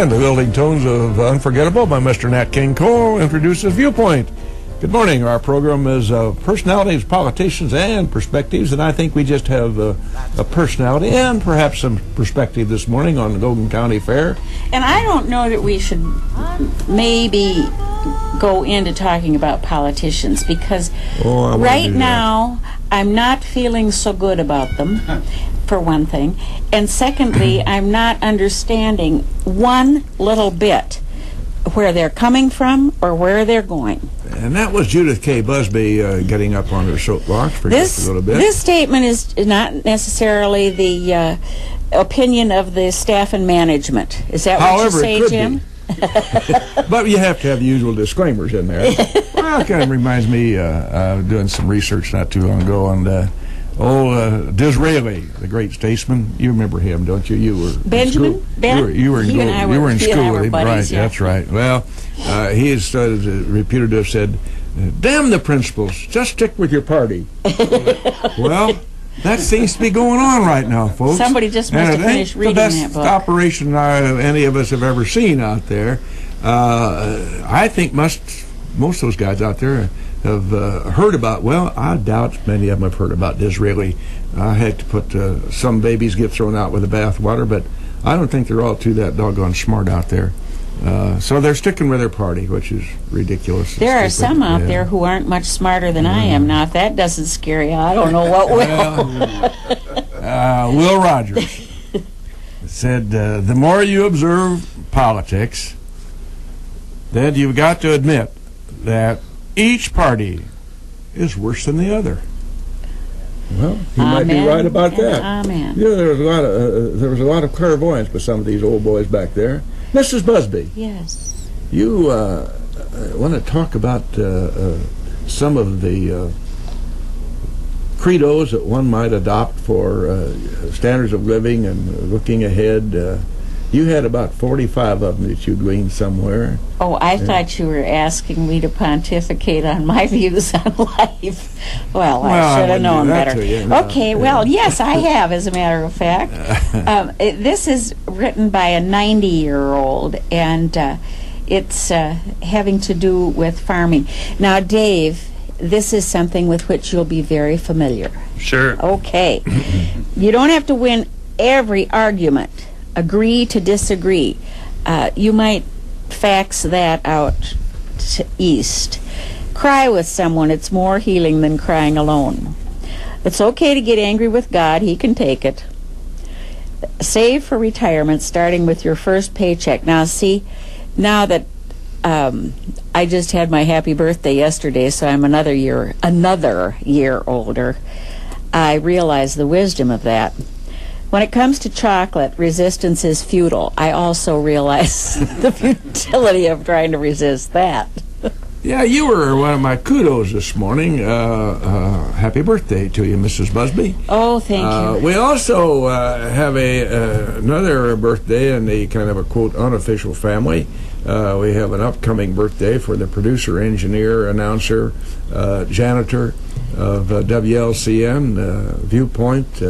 And the building tones of Unforgettable by Mr. Nat King Cole introduces Viewpoint. Good morning. Our program is personalities, politicians, and perspectives, and I think we just have a personality and perhaps some perspective this morning on the Logan County Fair. And I don't know that we should maybe go into talking about politicians because right now I'm not feeling so good about them, for one thing. And secondly, I'm not understanding one little bit where they're coming from or where they're going. And that was Judith K. Busby getting up on her soapbox for just a little bit. This statement is not necessarily the opinion of the staff and management. Is that what you say, Jim? But you have to have the usual disclaimers in there. Well, it kind of reminds me of doing some research not too long ago on Disraeli, the great statesman. You remember him, don't you? You were Benjamin? You were in school with him, right? Yeah. That's right. Well, he is reputed to have said, "Damn the principles, just stick with your party." Well, that seems to be going on right now, folks. Somebody just must have finished reading that book. The best operation any of us have ever seen out there. I think most of those guys out there have heard about, well, I doubt many of them have heard about Disraeli. I hate to put some babies get thrown out with the bathwater, but I don't think they're all too that doggone smart out there. So they're sticking with their party, which is ridiculous. There are some out there who aren't much smarter than I am. Now, if that doesn't scare you, I don't know what will. Will Rogers said, the more you observe politics, then you've got to admit that each party is worse than the other. Well, he might be right about that. Amen. You know, there was a lot of clairvoyance with some of these old boys back there. Mrs. Busby. Yes. You want to talk about some of the credos that one might adopt for standards of living and looking ahead. You had about 45 of them that you gleaned somewhere. Oh, I thought you were asking me to pontificate on my views on life. Well, I should have known better. Okay, well, yes, I have, as a matter of fact. This is written by a 90-year-old, and it's having to do with farming. Now, Dave, this is something with which you'll be very familiar. Sure. Okay. You don't have to win every argument. Agree to disagree. You might fax that out east. Cry with someone. It's more healing than crying alone. It's okay to get angry with God. He can take it. Save for retirement, starting with your first paycheck. Now, see, now that I just had my happy birthday yesterday, so I'm another year older, I realize the wisdom of that. When it comes to chocolate, resistance is futile. I also realize the futility of trying to resist that. Yeah, you were one of my kudos this morning. Happy birthday to you, Mrs. Busby. Oh, thank you. We also have another birthday in the kind of a, quote, unofficial family. We have an upcoming birthday for the producer, engineer, announcer, janitor of WLCN, Viewpoint,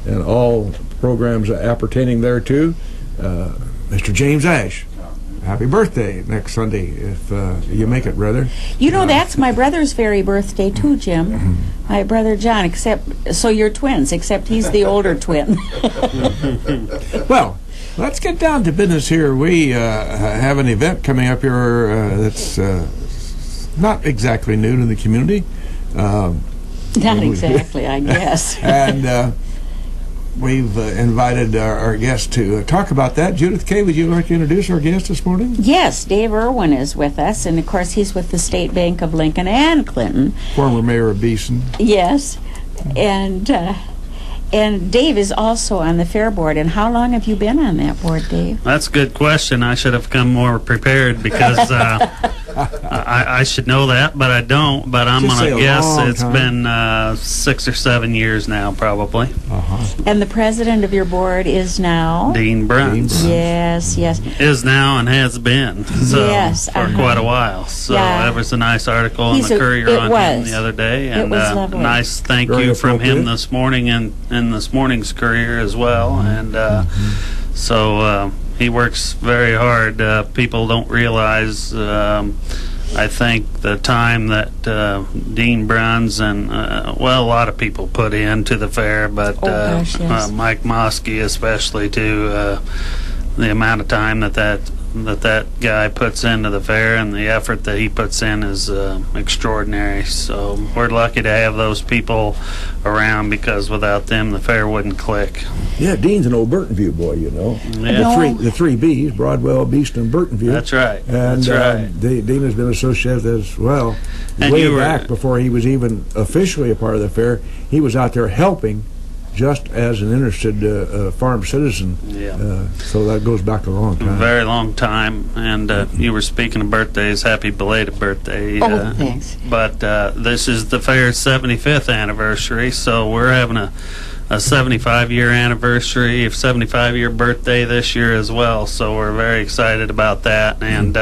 and all programs appertaining thereto, Mr. James Ash. Happy birthday next Sunday, if you make it, brother. You know, that's my brother's very birthday, too, Jim. My brother John, except, so you're twins, except he's the older twin. Well, let's get down to business here. We have an event coming up here that's not exactly new to the community. Not exactly, I guess. And we've invited our guest to talk about that. Judith K., would you like to introduce our guest this morning? Yes, Dave Irwin is with us, and of course he's with the State Bank of Lincoln and Clinton. Former mayor of Beeson. Yes, and Dave is also on the Fair Board. And how long have you been on that board, Dave? That's a good question. I should have come more prepared because I should know that, but I don't. But I'm going to guess it's been 6 or 7 years now, probably. And the president of your board is now? Dean Bruns. Yes, yes. Is now and has been for quite a while. So there was a nice article in the Courier on him the other day. And nice thank you from him this morning in this morning's Courier as well. And so he works very hard. People don't realize, I think, the time that Dean Bruns and, a lot of people put into the fair, but yes. Mike Mosky especially, too, the amount of time that guy puts into the fair and the effort that he puts in is extraordinary. So we're lucky to have those people around, because without them the fair wouldn't click. Yeah, Dean's an old Burtonview boy, you know. Yeah. The three B's, Broadwell, Beeston, Burtonview. That's right. And That's right. Dean has been associated as well. And way back before he was even officially a part of the fair, he was out there helping just as an interested farm citizen. Yeah. So that goes back a long time. A very long time. And you were speaking of birthdays. Happy belated birthday. Thanks. But this is the fair's 75th anniversary, so we're having a 75-year anniversary, 75-year birthday this year as well. So we're very excited about that. And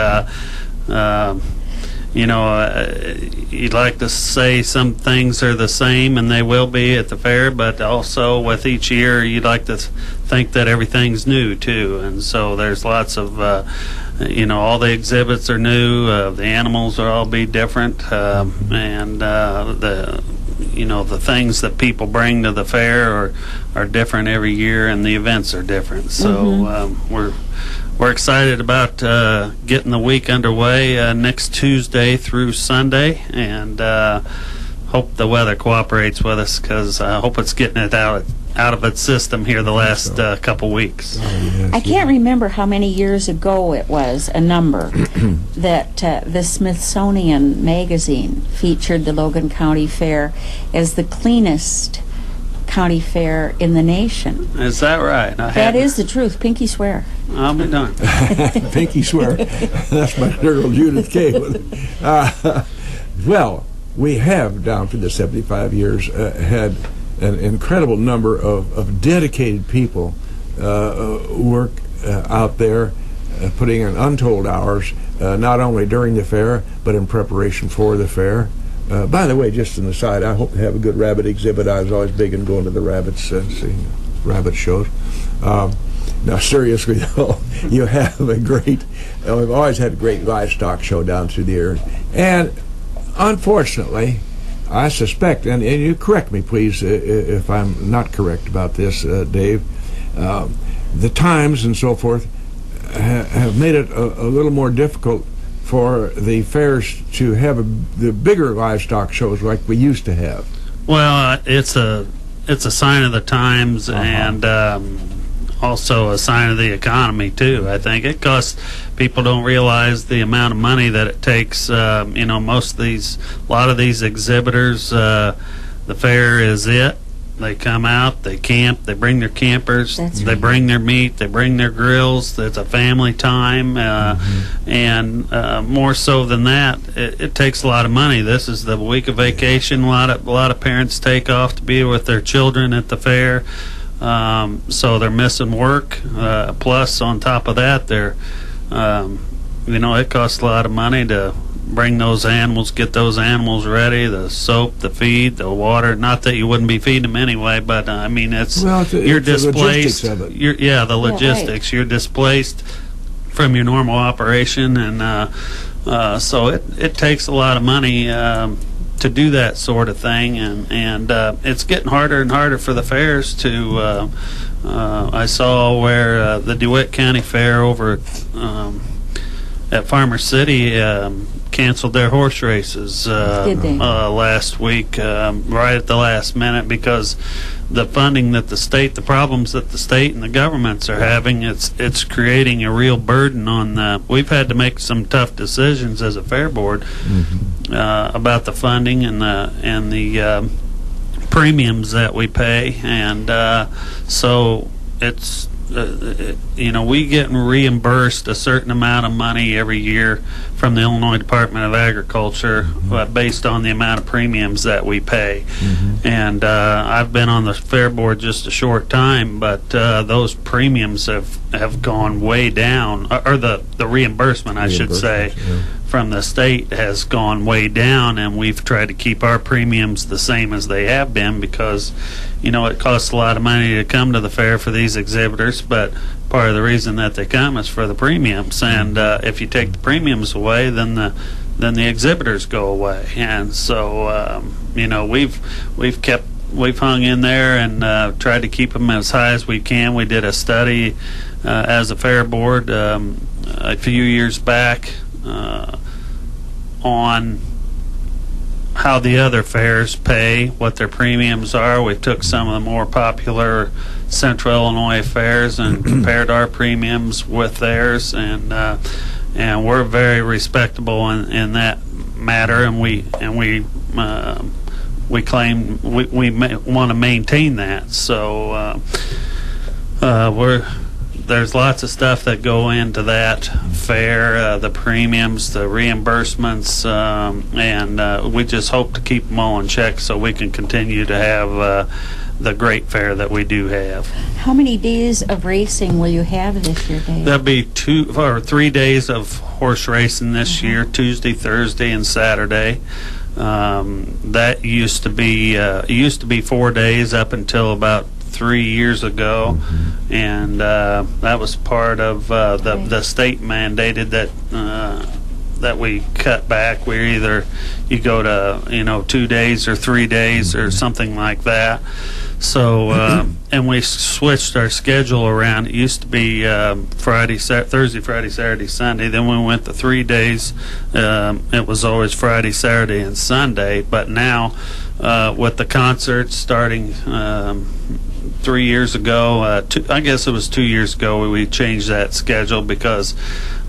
you'd like to say some things are the same, and they will be at the fair, but also with each year you'd like to think that everything's new too. And so there's lots of all the exhibits are new, the animals will all be different, and the things that people bring to the fair are different every year, and the events are different. So we're excited about getting the week underway next Tuesday through Sunday, and hope the weather cooperates with us, because I hope it's getting it out of its system here the last couple weeks. I can't remember how many years ago it was, a number, that the Smithsonian magazine featured the Logan County Fair as the cleanest county fair in the nation. Is that right? That is the truth. Pinky swear. I'll be darned. Pinky swear. That's my girl Judith K. Well, we have, down for the 75 years, had an incredible number of dedicated people work out there, putting in untold hours, not only during the fair, but in preparation for the fair. By the way, just an aside, I hope to have a good rabbit exhibit. I was always big in going to the rabbits, seeing rabbit shows. Now, seriously, though, you have we've always had a great livestock show down through the years. And unfortunately, I suspect, and you correct me, please, if I'm not correct about this, Dave, the times and so forth have made it a little more difficult for the fairs to have the bigger livestock shows like we used to have. Well, it's a sign of the times, and also a sign of the economy too. I think it costs. People don't realize the amount of money that it takes. A lot of these exhibitors, the fair is it. They come out, they camp, they bring their campers, they bring their meat, they bring their grills. It's a family time, and more so than that, it takes a lot of money. This is the week of vacation. A lot of parents take off to be with their children at the fair, so they're missing work. Plus, on top of that, it costs a lot of money to bring those animals, get those animals ready, the soap, the feed, the water. Not that you wouldn't be feeding them anyway, but you're displaced. The logistics of it. The logistics. You're displaced from your normal operation, and so it takes a lot of money to do that sort of thing, and it's getting harder and harder for the fairs to. I saw where the DeWitt County Fair over at Farmer City canceled their horse races last week, right at the last minute, because the funding that the problems that the state and the governments are having, it's creating a real burden on we've had to make some tough decisions as a fair board about the funding and the premiums that we pay, and so it's we get reimbursed a certain amount of money every year from the Illinois Department of Agriculture based on the amount of premiums that we pay. And I've been on the fair board just a short time, but those premiums have gone way down, or the reimbursement, I should say, from the state has gone way down, and we've tried to keep our premiums the same as they have been, because it costs a lot of money to come to the fair for these exhibitors, but part of the reason that they come is for the premiums. And if you take the premiums away, then the exhibitors go away. And so we've hung in there and tried to keep them as high as we can. We did a study as a fair board a few years back on how the other fairs pay, what their premiums are. We took some of the more popular Central Illinois fairs and compared our premiums with theirs, and we're very respectable in that matter, and we claim we want to maintain that. So there's lots of stuff that go into that fair, the premiums, the reimbursements, and we just hope to keep them all in check so we can continue to have the great fair that we do have. How many days of racing will you have this year, Dave? There'll be 2 or 3 days of horse racing this year, Tuesday, Thursday, and Saturday. That used to be 4 days up until about 3 years ago, and that was part of the state mandated that we cut back. Where either you go to 2 days or 3 days or something like that. So and we switched our schedule around. It used to be Thursday, Friday, Saturday, Sunday. Then we went to 3 days. It was always Friday, Saturday, and Sunday. But now with the concerts starting 3 years ago, I guess it was 2 years ago, we changed that schedule because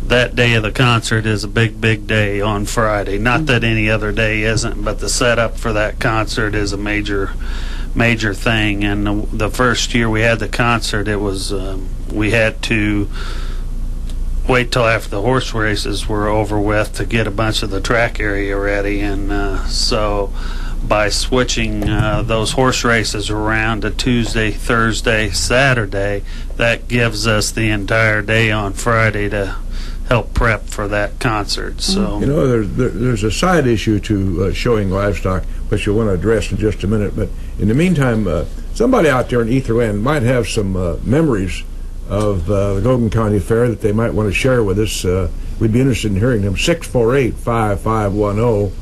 that day of the concert is a big day on Friday. Not that any other day isn't, but the setup for that concert is a major thing. And the first year we had the concert, it was we had to wait till after the horse races were over with to get a bunch of the track area ready, and so by switching those horse races around to Tuesday, Thursday, Saturday, that gives us the entire day on Friday to help prep for that concert. So there's a side issue to showing livestock, which you'll want to address in just a minute. But in the meantime, somebody out there in Etherland might have some memories of the Logan County Fair that they might want to share with us. We'd be interested in hearing them. 648-5510.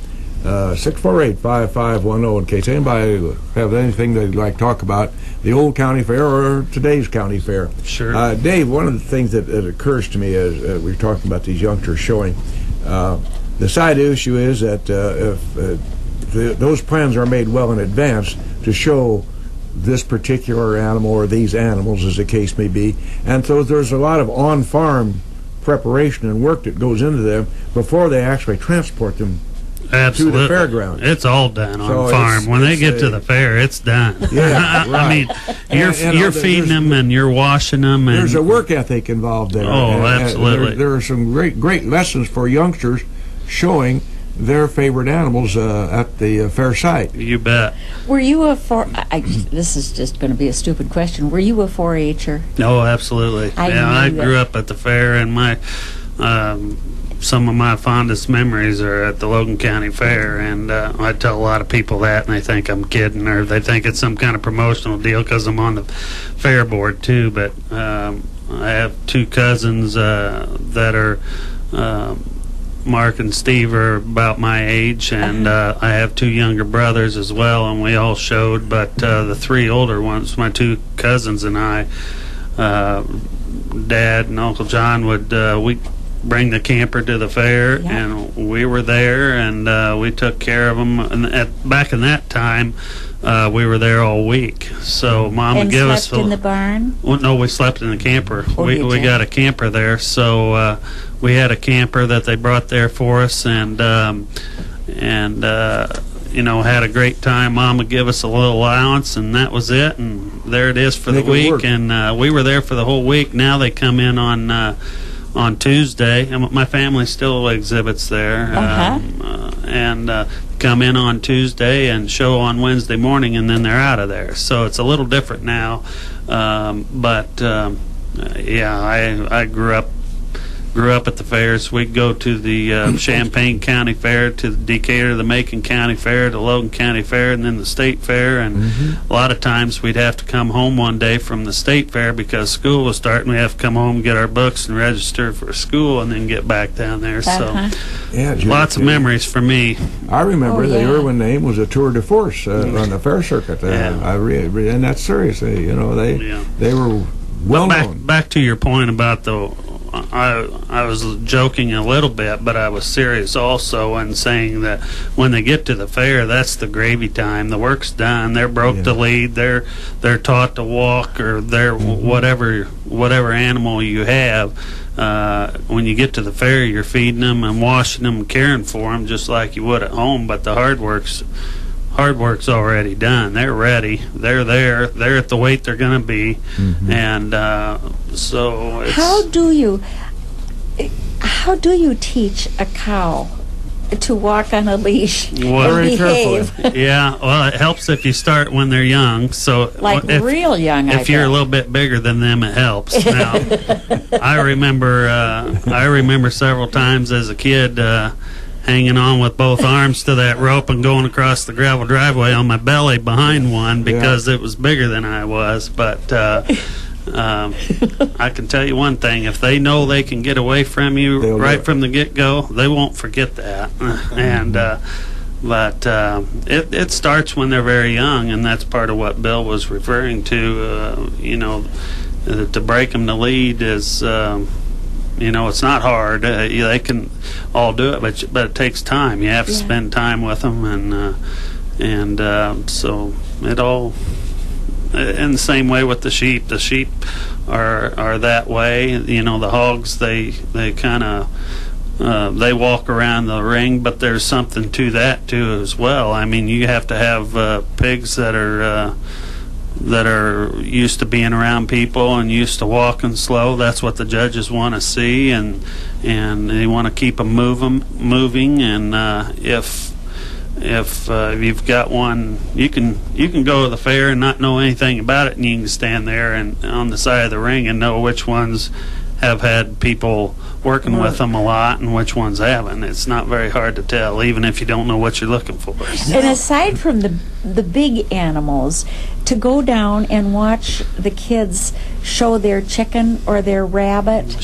648-5510, in case anybody have anything they'd like to talk about, the old county fair or today's county fair. Sure. Dave, one of the things that occurs to me as we're talking about these youngsters showing, the side issue is that if those plans are made well in advance to show this particular animal or these animals, as the case may be, and so there's a lot of on-farm preparation and work that goes into them before they actually transport them Absolutely. to the fairground. It's all done on farm. When they get to the fair, it's done. Yeah, right. I mean, you're feeding them and you're washing them. And there's a work ethic involved there. Oh, absolutely. There are some great lessons for youngsters showing their favorite animals at the fair site. You bet. Were you this is just going to be a stupid question. Were you a 4-H'er? No, absolutely. I grew up at the fair, and my some of my fondest memories are at the Logan County Fair, and I tell a lot of people that, and they think I'm kidding, or they think it's some kind of promotional deal because I'm on the fair board too. But I have 2 cousins that are Mark and Steve are about my age, and I have 2 younger brothers as well, and we all showed. But the 3 older ones, my 2 cousins and I, Dad and Uncle John would we bring the camper to the fair, and we were there, and we took care of them. And back in that time, we were there all week. So Mom would give us. And slept in the barn? Well, no, we slept in the camper. Oh, we got a camper there, so we had a camper that they brought there for us, and had a great time. Mom would give us a little allowance, and that was it. And there it is for the week. And we were there for the whole week. Now they come in on Tuesday, and my family still exhibits there, and come in on Tuesday and show on Wednesday morning, and then they're out of there. So it's a little different now, I grew up grew up at the fairs. We'd go to the Champaign County Fair, to the Decatur, the Macon County Fair, the Logan County Fair, and then the State Fair. And a lot of times we'd have to come home one day from the State Fair because school was starting. We have to come home, get our books, and register for school, and then get back down there. So, yeah, Judy, lots of memories for me. I remember the Irwin name was a tour de force on the fair circuit. And that's seriously, you know, they were well known. Back to your point about I was joking a little bit, but I was serious also in saying that when they get to the fair, that's the gravy time. The work's done. They're broke to lead. They're taught to walk, or they're whatever animal you have. When you get to the fair, you're feeding them and washing them and caring for them just like you would at home. But the hard work's already done. They're ready. They're there. They're at the weight they're going to be. And so it's... How do you teach a cow to walk on a leash and behave? Yeah, well, it helps if you start when they're young. So real young. If you're a little bit bigger than them, it helps. Now, I remember several times as a kid hanging on with both arms to that rope and going across the gravel driveway on my belly behind one because it was bigger than I was. But I can tell you one thing: if they know they can get away from you from the get-go, they won't forget that. But it starts when they're very young, and that's part of what Bill was referring to. To break them to lead is. It's not hard. They can all do it, but it takes time. You have to spend time with them, and so it all. In the same way with the sheep. The sheep are that way. The hogs they kind of they walk around the ring, but there's something to that too as well. I mean, you have to have pigs that are used to being around people and used to walking slow. That's what the judges want to see, and they want to keep them moving. And if you've got one, you can go to the fair and not know anything about it, and you can stand there and on the side of the ring and know which ones have had people working with them a lot and which ones haven't. It's not very hard to tell, even if you don't know what you're looking for. And aside from the big animals, to go down and watch the kids show their chicken or their rabbit,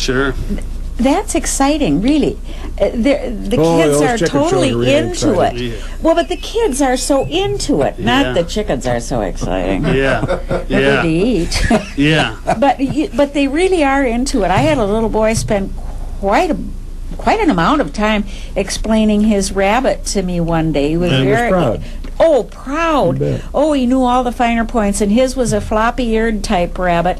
that's exciting, really. The kids are totally into it. Yeah. Well, but the kids are so into it. Not the chickens are so exciting. They're good to eat. But they really are into it. I had a little boy spend quite an amount of time explaining his rabbit to me one day. He was proud. Oh, proud. Oh, he knew all the finer points, and his was a floppy-eared type rabbit.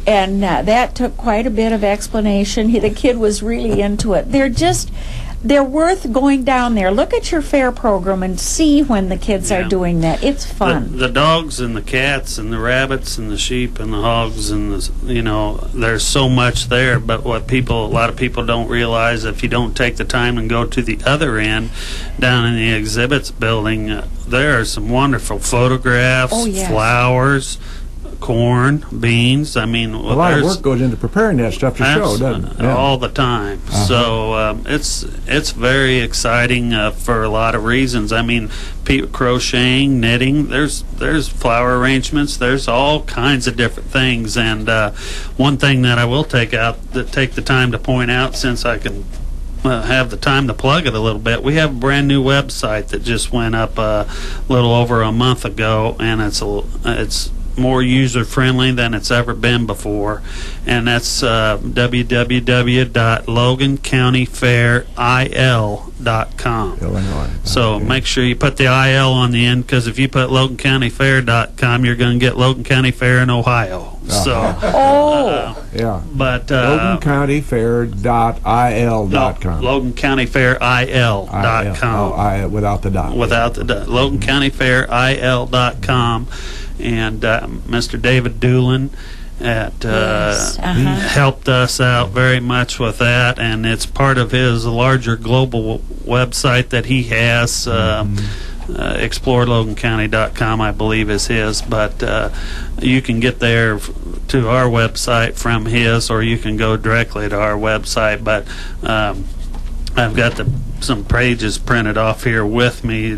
And that took quite a bit of explanation. The kid was really into it. They're worth going down there. Look at your fair program and see when the kids are doing that. It's fun. The dogs and the cats and the rabbits and the sheep and the hogs and there's so much there. But what a lot of people don't realize, if you don't take the time and go to the other end, down in the exhibits building, there are some wonderful photographs, flowers, corn, beans. I mean, a lot of work goes into preparing that stuff to show, doesn't it? All the time. So it's very exciting for a lot of reasons. I mean, crocheting, knitting. There's flower arrangements. There's all kinds of different things. And one thing that I will take the time to point out, since I can have the time to plug it a little bit. We have a brand new website that just went up a little over a month ago, and it's more user-friendly than it's ever been before, and that's www.logancountyfairil.com. Illinois. So make sure you put the IL on the end, because if you put logancountyfair.com, you're going to get Logan County Fair in Ohio. So but logancountyfair.il.com. logancountyfairil.com. Without the dot. Without the dot. logancountyfairil.com. And Mr. David Doolin helped us out very much with that, and it's part of his larger global website that he has. explorelogancounty.com, I believe, is his. But you can get there to our website from his, or you can go directly to our website. But I've got some pages printed off here with me.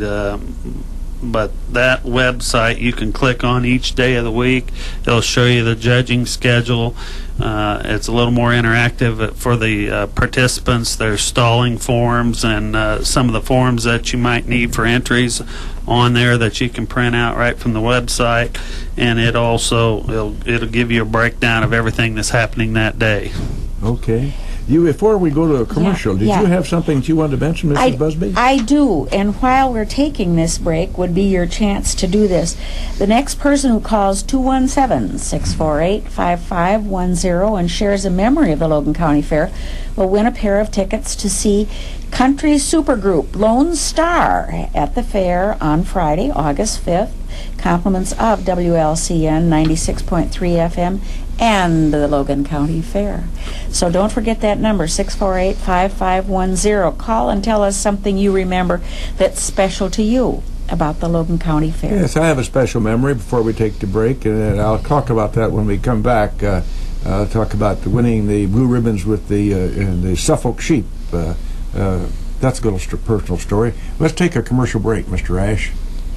But that website, you can click on each day of the week. It'll show you the judging schedule. It's a little more interactive for the participants. There's stalling forms and some of the forms that you might need for entries on there that you can print out right from the website. And it also it'll give you a breakdown of everything that's happening that day. Okay. Before we go to a commercial, did you have something that you wanted to mention, Mrs. Busby? I do, and while we're taking this break would be your chance to do this. The next person who calls 217-648-5510 and shares a memory of the Logan County Fair will win a pair of tickets to see country supergroup Lone Star at the fair on Friday, August 5th. Compliments of WLCN 96.3 FM and the Logan County Fair. So don't forget that number, 648-5510. Call and tell us something you remember that's special to you about the Logan County Fair. Yes, I have a special memory before we take the break, and I'll talk about that when we come back. I'll talk about winning the blue ribbons with the Suffolk sheep. That's a little personal story. Let's take a commercial break, Mr. Ash.